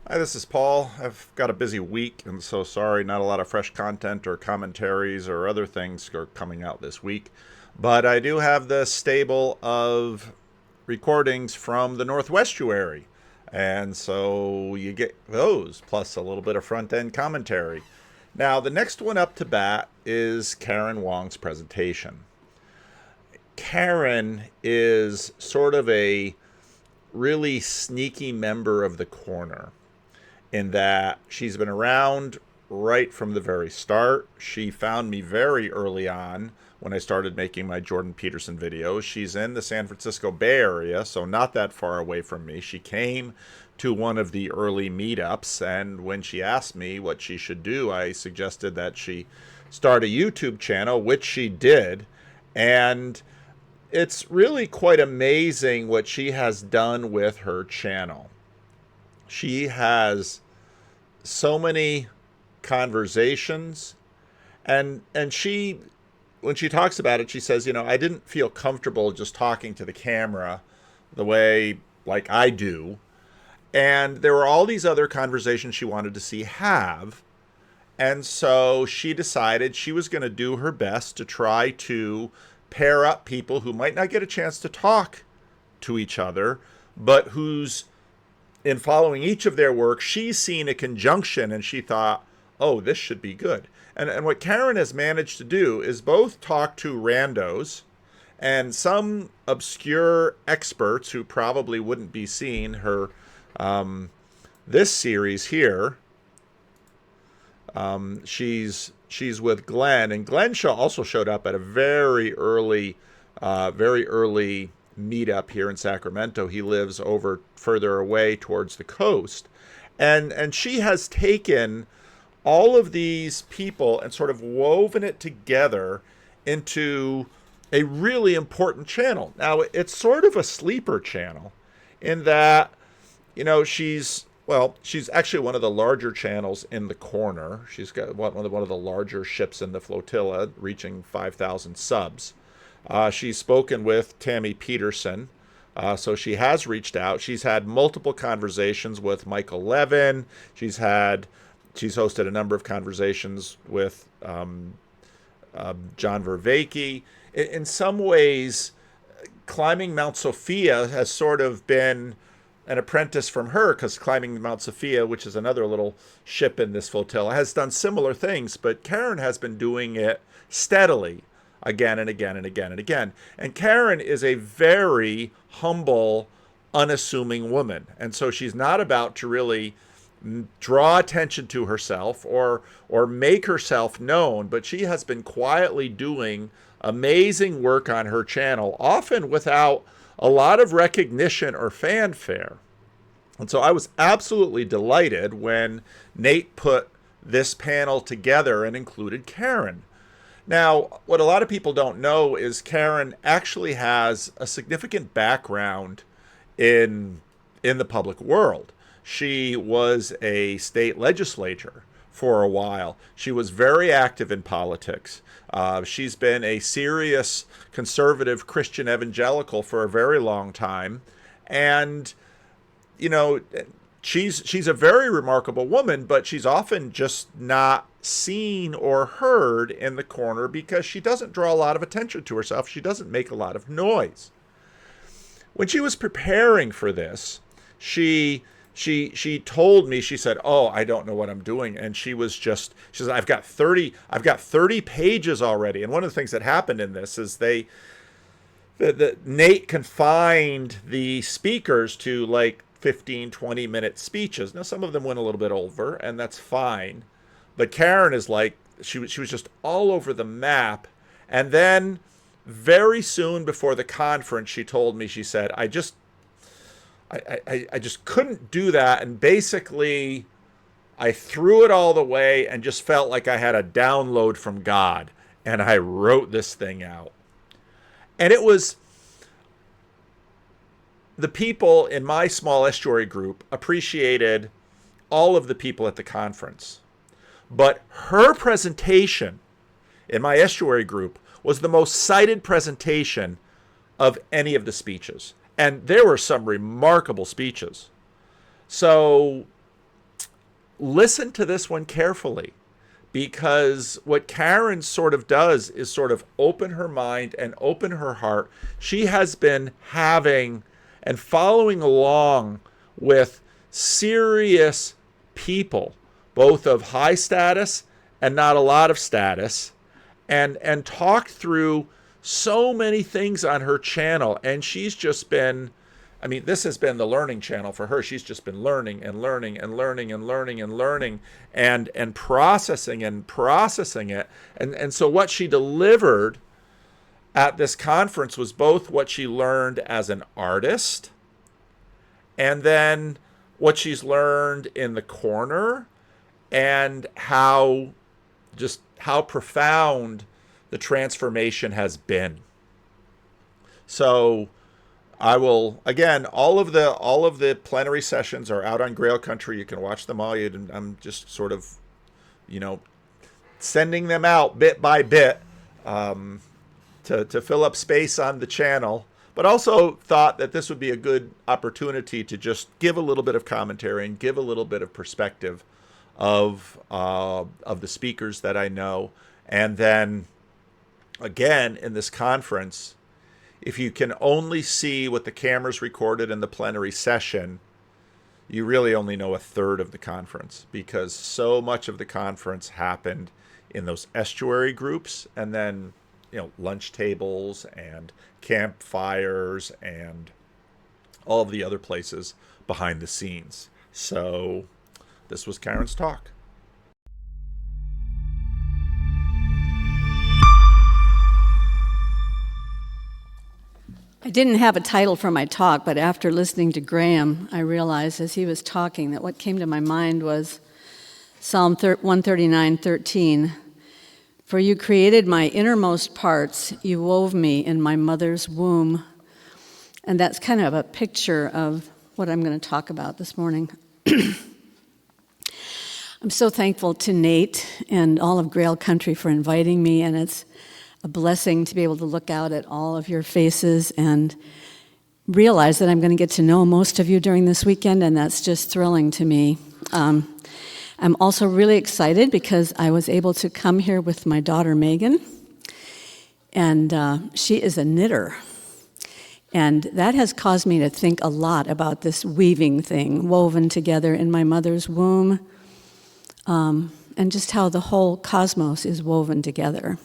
Hi, this is Paul. I've got a busy week, and so sorry, not a lot of fresh content or commentaries or other things are coming out this week. But I do have the stable of recordings from the Northwestuary. And so you get those, plus a little bit of front end commentary. Now, the next one up to bat is Karen Wong's presentation. Karen is sort of a really sneaky member of the corner in that she's been around right from the very start. She found me very early on when I started making my Jordan Peterson videos. She's in the San Francisco Bay Area, so not that far away from me. She came to one of the early meetups, and when she asked me what she should do, I suggested that she start a YouTube channel, which she did. And it's really quite amazing what she has done with her channel. She has so many conversations, and she, when she talks about it, she says, I didn't feel comfortable just talking to the camera the way like I do. And there were all these other conversations she wanted to see have. And so she decided she was going to do her best to try to pair up people who might not get a chance to talk to each other, but whose, in following each of their work, she's seen a conjunction and she thought, oh, this should be good. And what Karen has managed to do is both talk to randos and some obscure experts who probably wouldn't be seeing her this series here. She's with Glenn, and Glenn also showed up at a very early meetup here in Sacramento. He lives over further away towards the coast, and she has taken all of these people and sort of woven it together into a really important channel. Now, it's sort of a sleeper channel in that, she's actually one of the larger channels in the corner. She's got one of the larger ships in the flotilla, reaching 5,000 subs. She's spoken with Tammy Peterson, so she has reached out. She's had multiple conversations with Michael Levin. She's hosted a number of conversations with John Vervaeke. In some ways, climbing Mount Sophia has sort of been an apprentice from her, because climbing Mount Sophia, which is another little ship in this flotilla, has done similar things, but Karen has been doing it steadily again and again and again and again. And Karen is a very humble, unassuming woman. And so she's not about to really draw attention to herself or make herself known, but she has been quietly doing amazing work on her channel, often without a lot of recognition or fanfare. And so I was absolutely delighted when Nate put this panel together and included Karen. Now, what a lot of people don't know is Karen actually has a significant background in the public world. She was a state legislator for a while. She was very active in politics. She's been a serious conservative Christian evangelical for a very long time. And, she's a very remarkable woman, but she's often just not seen or heard in the corner because she doesn't draw a lot of attention to herself. She doesn't make a lot of noise. When she was preparing for this, she told me, she said, oh, I don't know what I'm doing. And she said, I've got 30 pages already. And one of the things that happened in this is Nate confined the speakers to like 15, 20-minute speeches. Now, some of them went a little bit over, and that's fine. But Karen is like, she was just all over the map. And then very soon before the conference, she told me, she said, I just couldn't do that. And basically, I threw it all away and just felt like I had a download from God. And I wrote this thing out. And it was, the people in my small estuary group appreciated all of the people at the conference. But her presentation in my estuary group was the most cited presentation of any of the speeches. And there were some remarkable speeches. So listen to this one carefully, because what Karen sort of does is sort of open her mind and open her heart. She has been having and following along with serious people, both of high status and not a lot of status, and talked through so many things on her channel. And she's just been, I mean, this has been the learning channel for her. She's just been learning and learning and learning and learning and learning and processing it. And so what she delivered at this conference was both what she learned as an artist and then what she's learned in the corner, and how profound the transformation has been. So I will, again, all of the plenary sessions are out on Grail Country. You can watch them all. I'm just sort of, sending them out bit by bit to fill up space on the channel. But also thought that this would be a good opportunity to just give a little bit of commentary and give a little bit of perspective of the speakers that I know. And then, again, in this conference, if you can only see what the cameras recorded in the plenary session, you really only know a third of the conference, because so much of the conference happened in those estuary groups, and then lunch tables and campfires and all of the other places behind the scenes. So this was Karen's talk. I didn't have a title for my talk, but after listening to Graham, I realized as he was talking that what came to my mind was Psalm 139:13. For you created my innermost parts, you wove me in my mother's womb. And that's kind of a picture of what I'm going to talk about this morning. I'm so thankful to Nate and all of Grail Country for inviting me, and it's a blessing to be able to look out at all of your faces and realize that I'm going to get to know most of you during this weekend, and that's just thrilling to me. I'm also really excited because I was able to come here with my daughter Megan, and she is a knitter. And that has caused me to think a lot about this weaving thing, woven together in my mother's womb, and just how the whole cosmos is woven together.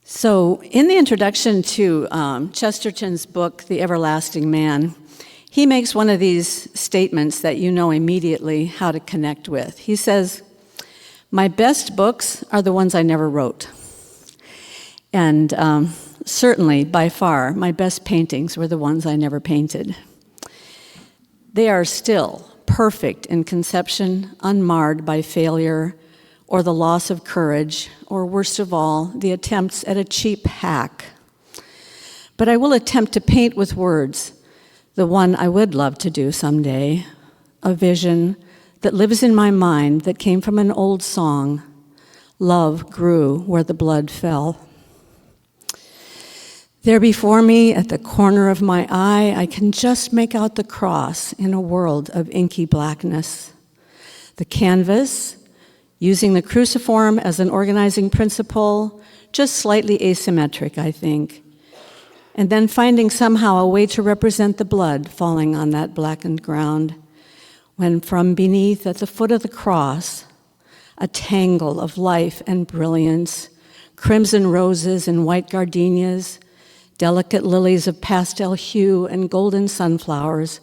So in the introduction to Chesterton's book, The Everlasting Man, he makes one of these statements that you know immediately how to connect with. He says, "My best books are the ones I never wrote." And certainly, by far, my best paintings were the ones I never painted. They are still perfect in conception, unmarred by failure or the loss of courage, or worst of all, the attempts at a cheap hack. But I will attempt to paint with words the one I would love to do someday, a vision that lives in my mind that came from an old song, "Love grew where the blood fell." There before me, at the corner of my eye, I can just make out the cross in a world of inky blackness. The canvas, using the cruciform as an organizing principle, just slightly asymmetric, I think. And then finding somehow a way to represent the blood falling on that blackened ground, when from beneath, at the foot of the cross, a tangle of life and brilliance, crimson roses and white gardenias, delicate lilies of pastel hue and golden sunflowers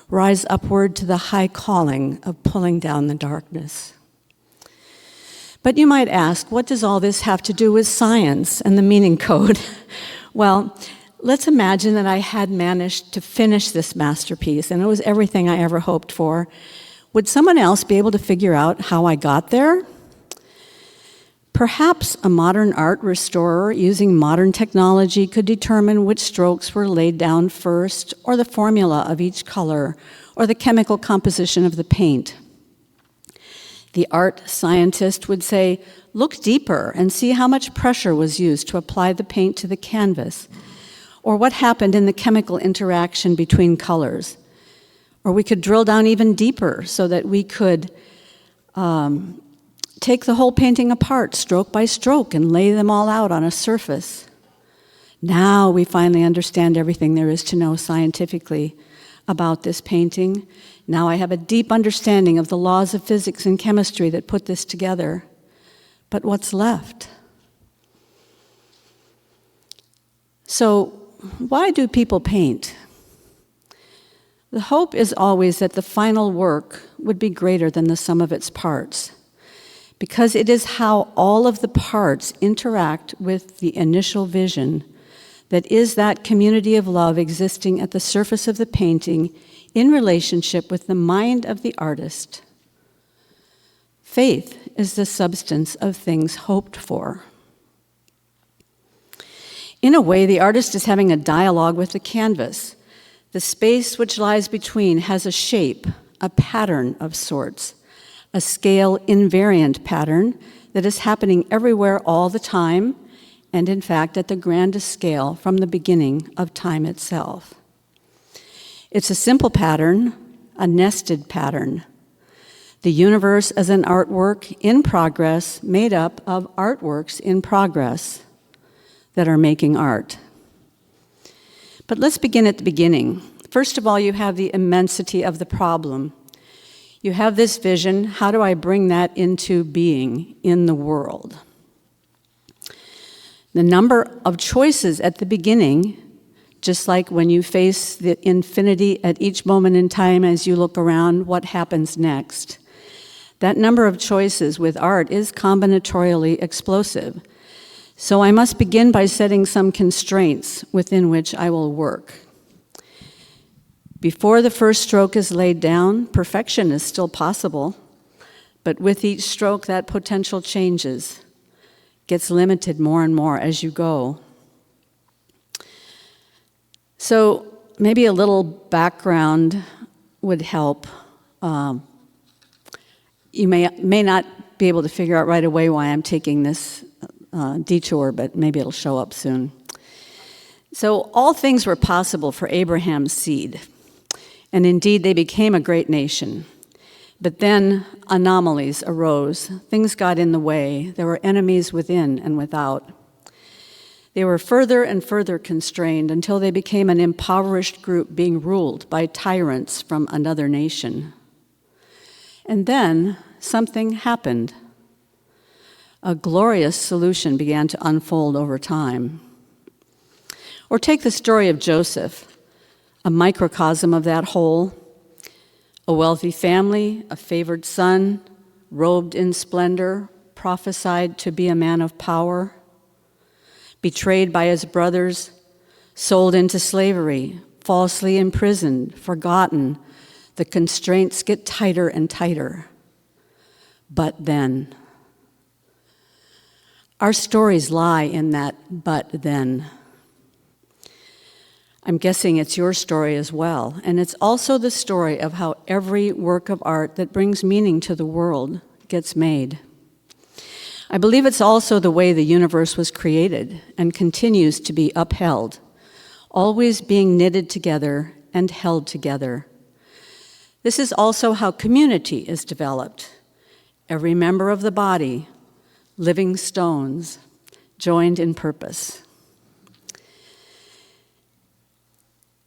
rise upward to the high calling of pulling down the darkness. But you might ask, what does all this have to do with science and the meaning code? Well, let's imagine that I had managed to finish this masterpiece and it was everything I ever hoped for. Would someone else be able to figure out how I got there? Perhaps a modern art restorer using modern technology could determine which strokes were laid down first, or the formula of each color, or the chemical composition of the paint. The art scientist would say, look deeper and see how much pressure was used to apply the paint to the canvas, or what happened in the chemical interaction between colors. Or we could drill down even deeper so that we could take the whole painting apart, stroke by stroke, and lay them all out on a surface. Now we finally understand everything there is to know scientifically about this painting. Now I have a deep understanding of the laws of physics and chemistry that put this together. But what's left? So, why do people paint? The hope is always that the final work would be greater than the sum of its parts, because it is how all of the parts interact with the initial vision that is that community of love existing at the surface of the painting in relationship with the mind of the artist. Faith is the substance of things hoped for. In a way, the artist is having a dialogue with the canvas. The space which lies between has a shape, a pattern of sorts, a scale invariant pattern that is happening everywhere all the time, and in fact at the grandest scale from the beginning of time itself. It's a simple pattern, a nested pattern. The universe as an artwork in progress made up of artworks in progress that are making art. But let's begin at the beginning. First of all, you have the immensity of the problem. You have this vision, how do I bring that into being in the world? The number of choices at the beginning, just like when you face the infinity at each moment in time as you look around, what happens next? That number of choices with art is combinatorially explosive. So I must begin by setting some constraints within which I will work. Before the first stroke is laid down, perfection is still possible, but with each stroke that potential changes, gets limited more and more as you go. So maybe a little background would help. You may not be able to figure out right away why I'm taking this detour, but maybe it'll show up soon. So all things were possible for Abraham's seed, and indeed they became a great nation. But then anomalies arose. Things got in the way. There were enemies within and without. They were further and further constrained until they became an impoverished group being ruled by tyrants from another nation. And then something happened. A glorious solution began to unfold over time. Or take the story of Joseph, a microcosm of that whole. A wealthy family, a favored son, robed in splendor, prophesied to be a man of power, betrayed by his brothers, sold into slavery, falsely imprisoned, forgotten. The constraints get tighter and tighter. But then, our stories lie in that but then. I'm guessing it's your story as well, and it's also the story of how every work of art that brings meaning to the world gets made. I believe it's also the way the universe was created and continues to be upheld, always being knitted together and held together. This is also how community is developed. Every member of the body, living stones, joined in purpose.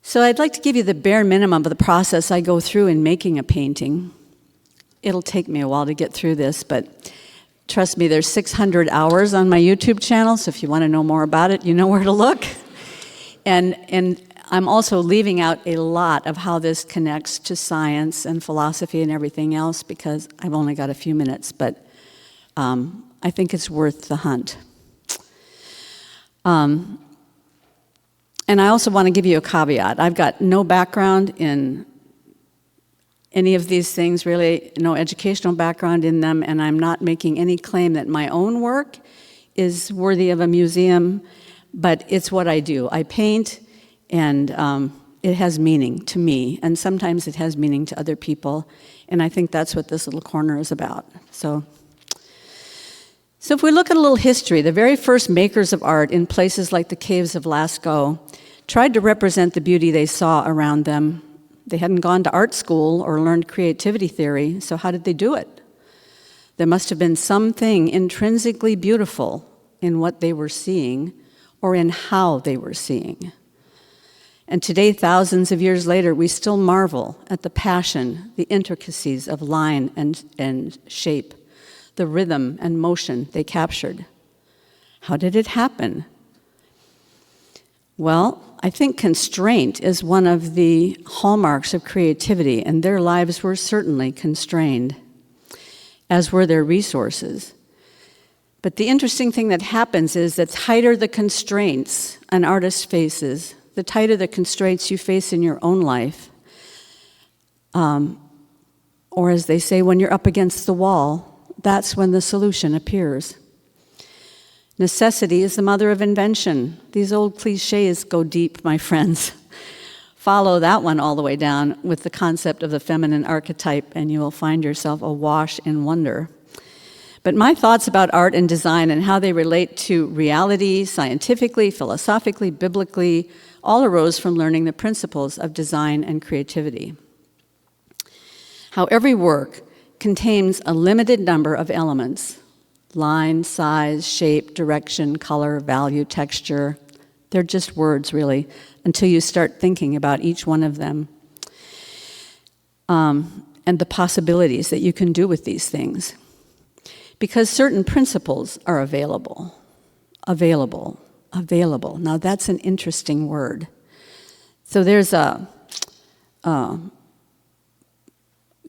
So I'd like to give you the bare minimum of the process I go through in making a painting. It'll take me a while to get through this, but trust me, there's 600 hours on my YouTube channel, so if you want to know more about it, you know where to look. And I'm also leaving out a lot of how this connects to science and philosophy and everything else, because I've only got a few minutes, but I think it's worth the hunt. And I also want to give you a caveat. I've got no background in any of these things, really, no educational background in them, and I'm not making any claim that my own work is worthy of a museum, but it's what I do. I paint, and it has meaning to me, and sometimes it has meaning to other people, and I think that's what this little corner is about. So if we look at a little history, the very first makers of art in places like the caves of Lascaux tried to represent the beauty they saw around them. They hadn't gone to art school or learned creativity theory, so how did they do it? There must have been something intrinsically beautiful in what they were seeing or in how they were seeing. And today, thousands of years later, we still marvel at the passion, the intricacies of line and shape, the rhythm and motion they captured. How did it happen? Well, I think constraint is one of the hallmarks of creativity, and their lives were certainly constrained, as were their resources. But the interesting thing that happens is the tighter the constraints an artist faces, the tighter the constraints you face in your own life, or as they say, when you're up against the wall, that's when the solution appears. Necessity is the mother of invention. These old cliches go deep, my friends. Follow that one all the way down with the concept of the feminine archetype, and you will find yourself awash in wonder. But my thoughts about art and design and how they relate to reality, scientifically, philosophically, biblically, all arose from learning the principles of design and creativity. How every work contains a limited number of elements: line, size, shape, direction, color, value, texture. They're just words, really, until you start thinking about each one of them. And the possibilities that you can do with these things. Because certain principles are available. Available. Now that's an interesting word. So there's a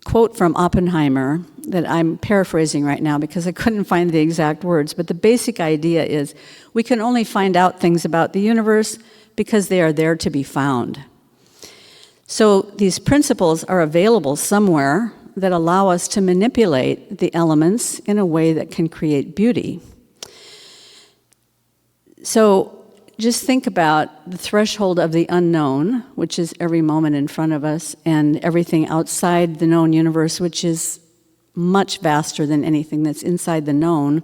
quote from Oppenheimer that I'm paraphrasing right now because I couldn't find the exact words, but the basic idea is we can only find out things about the universe because they are there to be found. So these principles are available somewhere that allow us to manipulate the elements in a way that can create beauty. So just think about the threshold of the unknown, which is every moment in front of us, and everything outside the known universe, which is much vaster than anything that's inside the known.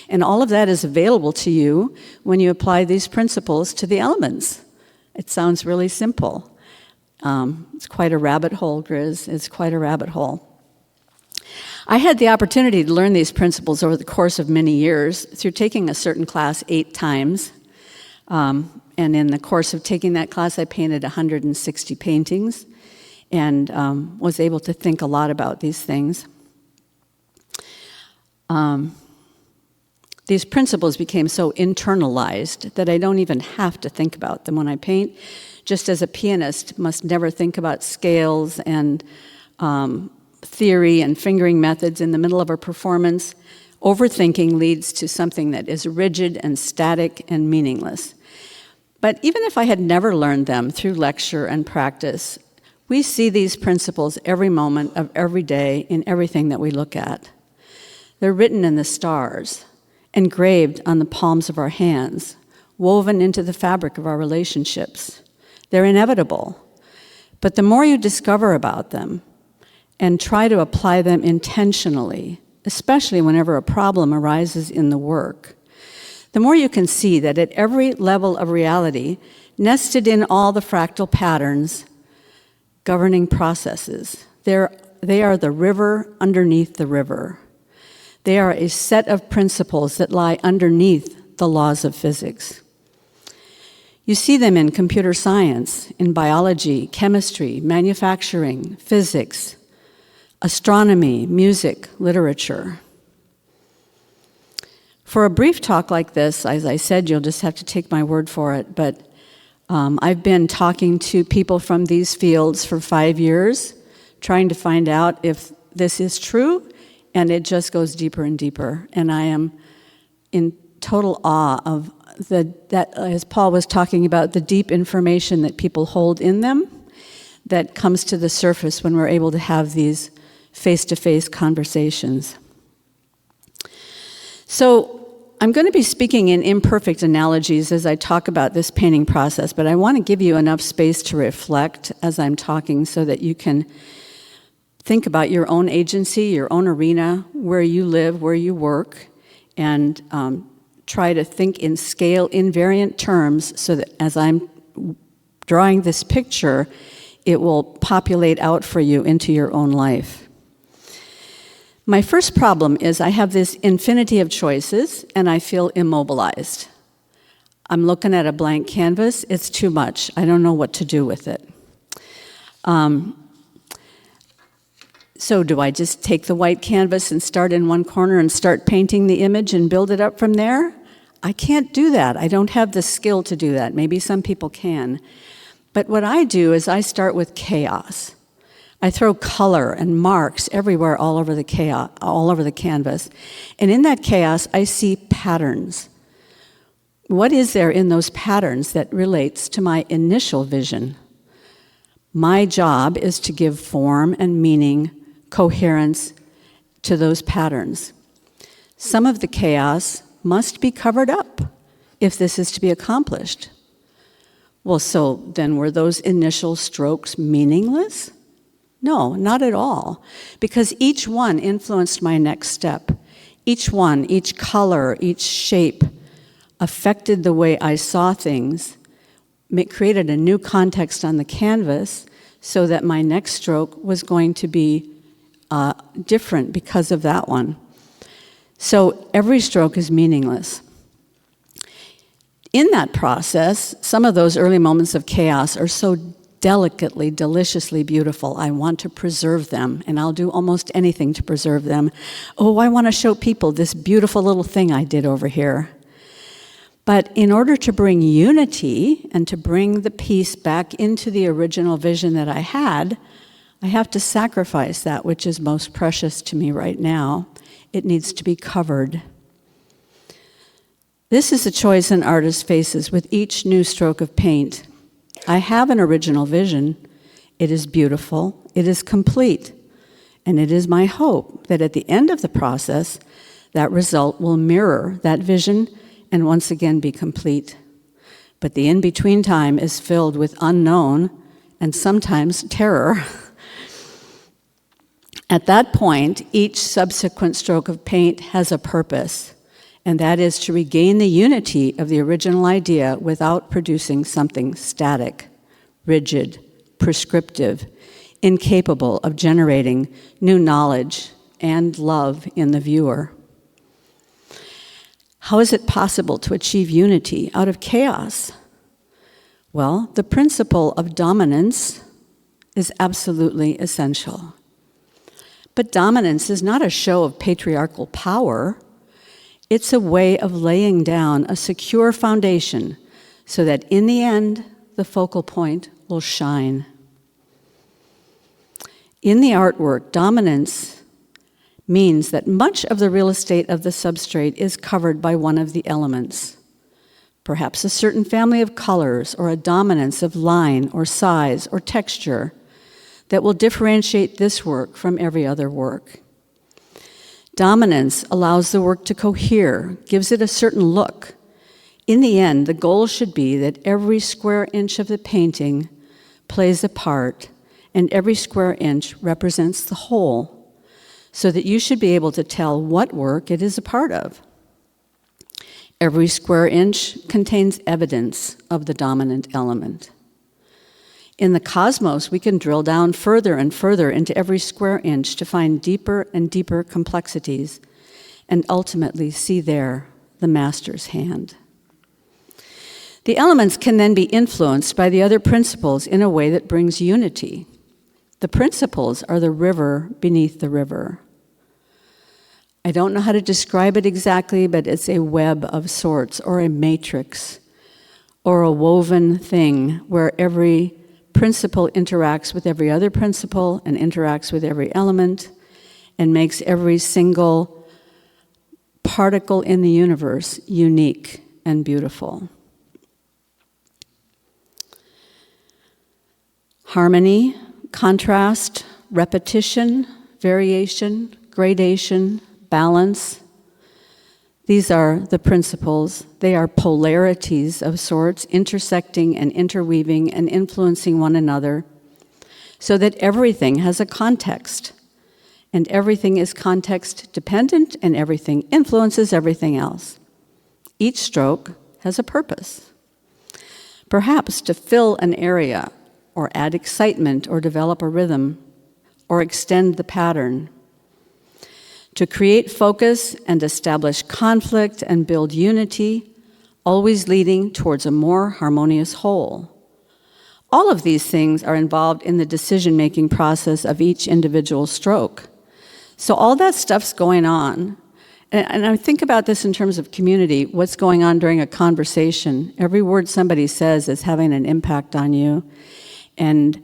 And all of that is available to you when you apply these principles to the elements. It sounds really simple. It's quite a rabbit hole, Grizz. It's quite a rabbit hole. I had the opportunity to learn these principles over the course of many years through taking a certain class 8 times. And in the course of taking that class, I painted 160 paintings and was able to think a lot about these things. These principles became so internalized that I don't even have to think about them when I paint, just as a pianist must never think about scales and theory and fingering methods in the middle of a performance. Overthinking leads to something that is rigid and static and meaningless. But even if I had never learned them through lecture and practice, we see these principles every moment of every day in everything that we look at. They're written in the stars, engraved on the palms of our hands, woven into the fabric of our relationships. They're inevitable. But the more you discover about them and try to apply them intentionally, especially whenever a problem arises in the work, the more you can see that at every level of reality, nested in all the fractal patterns, governing processes, they are the river underneath the river. They are a set of principles that lie underneath the laws of physics. You see them in computer science, in biology, chemistry, manufacturing, physics, astronomy, music, literature. For a brief talk like this, as I said, you'll just have to take my word for it, but I've been talking to people from these fields for 5 years, trying to find out if this is true, and it just goes deeper and deeper. And I am in total awe of that, as Paul was talking about, the deep information that people hold in them that comes to the surface when we're able to have these face-to-face conversations. So I'm going to be speaking in imperfect analogies as I talk about this painting process, but I want to give you enough space to reflect as I'm talking so that you can think about your own agency, your own arena, where you live, where you work, and try to think in scale invariant terms so that as I'm drawing this picture, it will populate out for you into your own life. My first problem is I have this infinity of choices, and I feel immobilized. I'm looking at a blank canvas. It's too much. I don't know what to do with it. So do I just take the white canvas and start in one corner and start painting the image and build it up from there? I can't do that. I don't have the skill to do that. Maybe some people can. But what I do is I start with chaos. I throw color and marks everywhere all over the canvas. And in that chaos, I see patterns. What is there in those patterns that relates to my initial vision? My job is to give form and meaning, coherence to those patterns. Some of the chaos must be covered up if this is to be accomplished. Well, so then were those initial strokes meaningless? No, not at all, because each one influenced my next step. Each one, each color, each shape affected the way I saw things, created a new context on the canvas so that my next stroke was going to be different because of that one. So every stroke is meaningless. In that process, some of those early moments of chaos are so delicately, deliciously beautiful. I want to preserve them, and I'll do almost anything to preserve them. Oh, I want to show people this beautiful little thing I did over here. But in order to bring unity and to bring the piece back into the original vision that I had, I have to sacrifice that which is most precious to me right now. It needs to be covered. This is a choice an artist faces with each new stroke of paint. I have an original vision. It is beautiful. It is complete. And it is my hope that at the end of the process, that result will mirror that vision and once again be complete. But the in-between time is filled with unknown and sometimes terror. At that point, each subsequent stroke of paint has a purpose, and that is to regain the unity of the original idea without producing something static, rigid, prescriptive, incapable of generating new knowledge and love in the viewer. How is it possible to achieve unity out of chaos? Well, the principle of dominance is absolutely essential. But dominance is not a show of patriarchal power. It's a way of laying down a secure foundation so that in the end, the focal point will shine. In the artwork, dominance means that much of the real estate of the substrate is covered by one of the elements. Perhaps a certain family of colors or a dominance of line or size or texture that will differentiate this work from every other work. Dominance allows the work to cohere, gives it a certain look. In the end, the goal should be that every square inch of the painting plays a part, and every square inch represents the whole, so that you should be able to tell what work it is a part of. Every square inch contains evidence of the dominant element. In the cosmos, we can drill down further and further into every square inch to find deeper and deeper complexities, and ultimately see there the master's hand. The elements can then be influenced by the other principles in a way that brings unity. The principles are the river beneath the river. I don't know how to describe it exactly, but it's a web of sorts, or a matrix, or a woven thing where every principle interacts with every other principle and interacts with every element and makes every single particle in the universe unique and beautiful. Harmony, contrast, repetition, variation, gradation, balance. These are the principles. They are polarities of sorts, intersecting and interweaving and influencing one another, so that everything has a context, and everything is context dependent, and everything influences everything else. Each stroke has a purpose. Perhaps to fill an area, or add excitement, or develop a rhythm, or extend the pattern. to create focus and establish conflict and build unity, always leading towards a more harmonious whole. All of these things are involved in the decision-making process of each individual stroke. So all that stuff's going on. And I think about this in terms of community, what's going on during a conversation. Every word somebody says is having an impact on you. And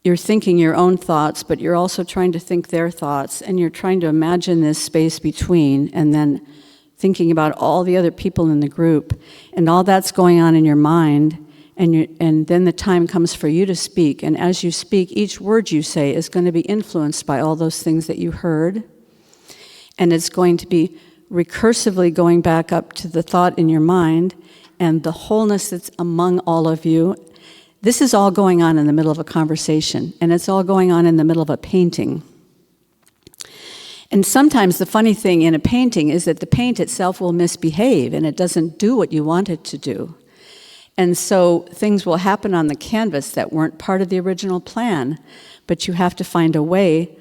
you're thinking your own thoughts, but you're also trying to think their thoughts, and you're trying to imagine this space between, and then thinking about all the other people in the group, and all that's going on in your mind, and then the time comes for you to speak, and as you speak, each word you say is going to be influenced by all those things that you heard, and it's going to be recursively going back up to the thought in your mind, and the wholeness that's among all of you. This is all going on in the middle of a conversation, and it's all going on in the middle of a painting. And sometimes the funny thing in a painting is that the paint itself will misbehave, and it doesn't do what you want it to do. And so things will happen on the canvas that weren't part of the original plan, but you have to find a way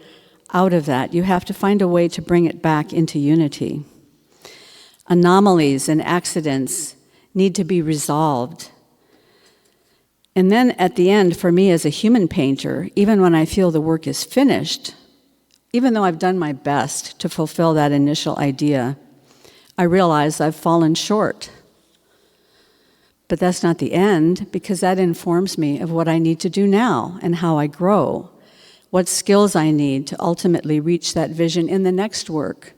out of that. You have to find a way to bring it back into unity. Anomalies and accidents need to be resolved. And then at the end, for me as a human painter, even when I feel the work is finished, even though I've done my best to fulfill that initial idea, I realize I've fallen short. But that's not the end, because that informs me of what I need to do now and how I grow, what skills I need to ultimately reach that vision in the next work.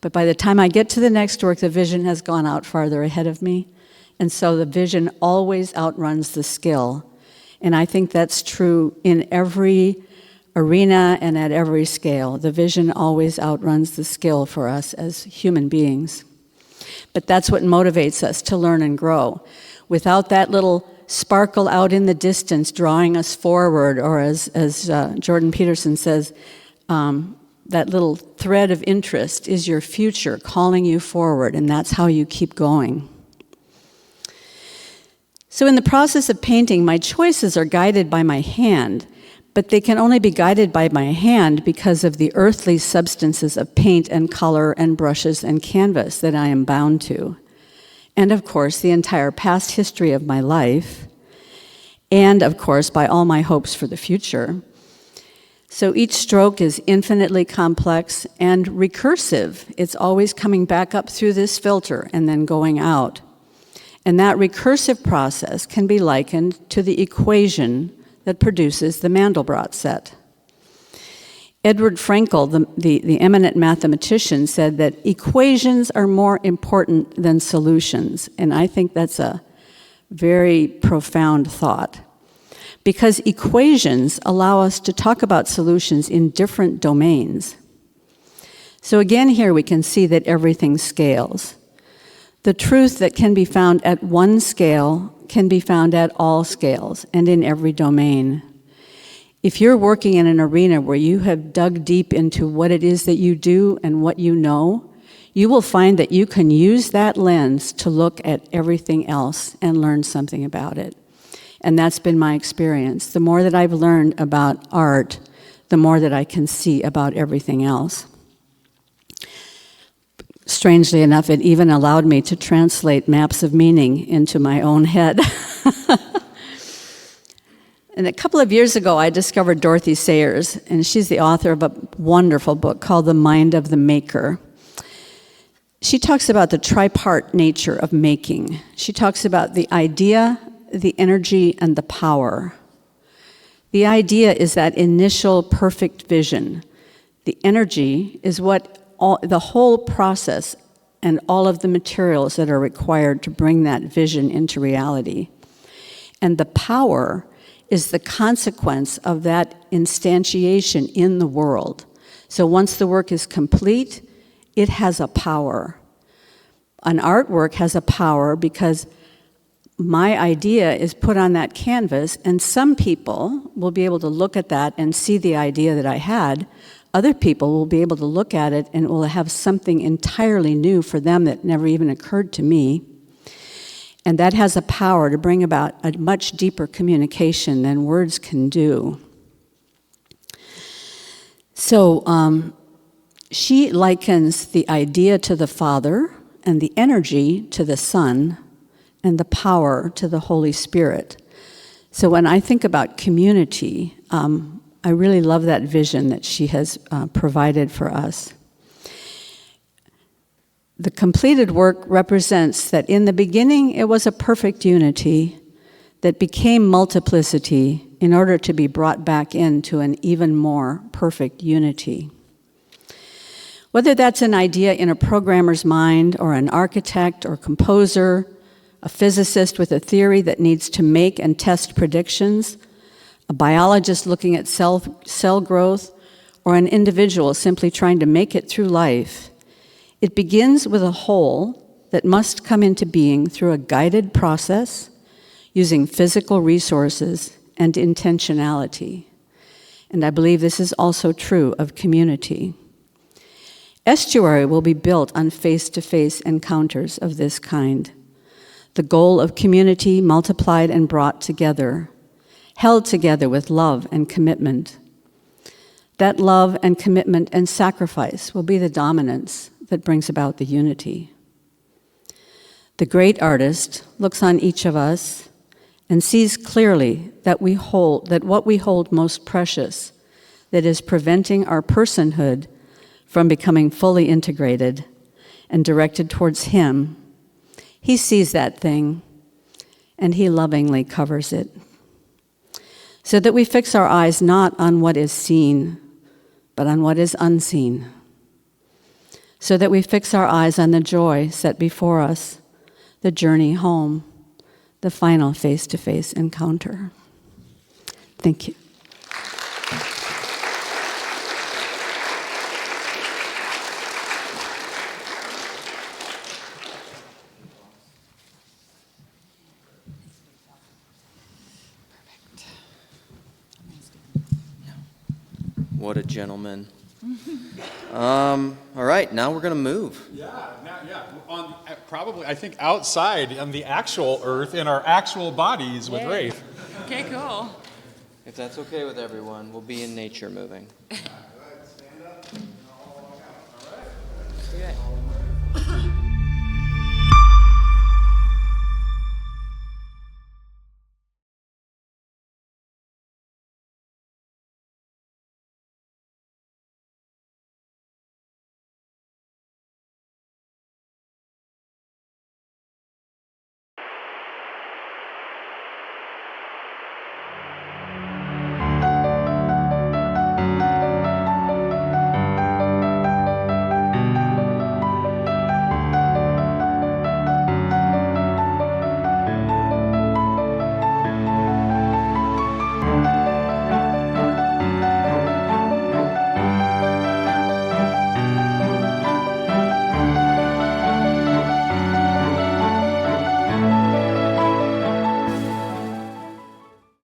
But by the time I get to the next work, the vision has gone out farther ahead of me. And so the vision always outruns the skill. And I think that's true in every arena and at every scale. The vision always outruns the skill for us as human beings. But that's what motivates us to learn and grow. Without that little sparkle out in the distance drawing us forward, or as Jordan Peterson says, that little thread of interest is your future calling you forward, and that's how you keep going. So in the process of painting, my choices are guided by my hand, but they can only be guided by my hand because of the earthly substances of paint and color and brushes and canvas that I am bound to. And of course, the entire past history of my life, and of course, by all my hopes for the future. So each stroke is infinitely complex and recursive. It's always coming back up through this filter and then going out. And that recursive process can be likened to the equation that produces the Mandelbrot set. Edward Frankel, the eminent mathematician, said that equations are more important than solutions. And I think that's a very profound thought. Because equations allow us to talk about solutions in different domains. So again, here we can see that everything scales. The truth that can be found at one scale can be found at all scales and in every domain. If you're working in an arena where you have dug deep into what it is that you do and what you know, you will find that you can use that lens to look at everything else and learn something about it. And that's been my experience. The more that I've learned about art, the more that I can see about everything else. Strangely enough, it even allowed me to translate maps of meaning into my own head. And a couple of years ago, I discovered Dorothy Sayers, and she's the author of a wonderful book called The Mind of the Maker. She talks about the tripart nature of making. She talks about the idea, the energy, and the power. The idea is that initial perfect vision. The energy is the whole process and all of the materials that are required to bring that vision into reality. And the power is the consequence of that instantiation in the world. So once the work is complete, it has a power. An artwork has a power because my idea is put on that canvas, and some people will be able to look at that and see the idea that I had. Other people will be able to look at it and it will have something entirely new for them that never even occurred to me. And that has a power to bring about a much deeper communication than words can do. So She likens the idea to the Father and the energy to the Son and the power to the Holy Spirit. So when I think about community, I really love that vision that she has provided for us. The completed work represents that in the beginning it was a perfect unity that became multiplicity in order to be brought back into an even more perfect unity. Whether that's an idea in a programmer's mind or an architect or composer, a physicist with a theory that needs to make and test predictions, a biologist looking at cell growth, or an individual simply trying to make it through life, it begins with a whole that must come into being through a guided process using physical resources and intentionality. And I believe this is also true of community. Estuary will be built on face-to-face encounters of this kind. The goal of community multiplied and brought together, held together with love and commitment. That love and commitment and sacrifice will be the dominance that brings about the unity. The great artist looks on each of us and sees clearly that what we hold most precious, that is preventing our personhood from becoming fully integrated and directed towards him, he sees that thing and he lovingly covers it. So that we fix our eyes not on what is seen, but on what is unseen. So that we fix our eyes on the joy set before us, the journey home, the final face-to-face encounter. Thank you. What a gentleman. All right, now we're going to move. Yeah. On probably, I think, outside on the actual Earth in our actual bodies with Rafe. Okay, cool. If that's okay with everyone, we'll be in nature moving. Do it.